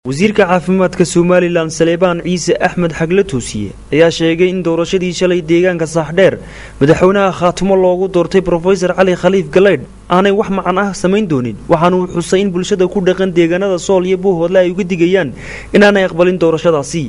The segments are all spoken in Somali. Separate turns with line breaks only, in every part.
wasiirka caafimaadka Somaliland Saleebaan Ciise Axmed Xagle Toosiye ayaa sheegay in doorashadii shalay deegaanka Saaxdheer madaxweynaha Khaatumo loogu doortay Professor Cali Khaliif Galeyd aanay wax macaan ah samayn doonin waxaana uu xusay in bulshada ku dhaqan deegaanada Sool iyo Buuhoodle ay uga digayaan in aanay aqbalin doorashadaasi.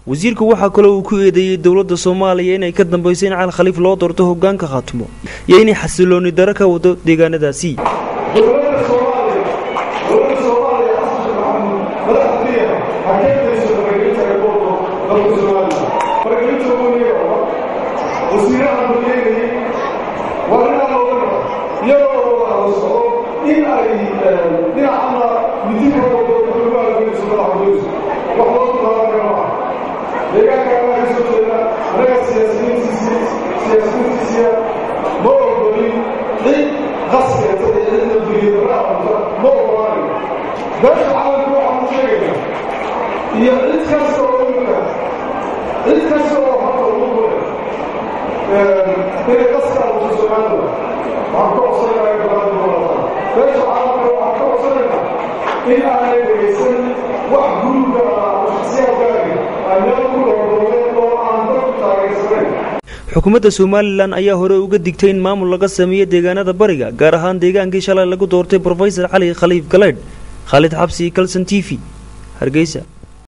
wasiirku waxa kale uu ku eedeeyay dawladda Soomaaliya inay ka dambeysay in Cali Khaliif loo doorto hoggaanka Khaatumo iyo inay xasilooni daro ka wado deegaanadaasi. xukuumadda Somaliland ayaa hore uga digtay in maamul laga sameeyo deegaanada bariga gaar ahaan deegaankii shalay lagu doortay Professor Cali Khaliif Galeyd. Khalid Xabsi, Kalsan TV, Hargeysa.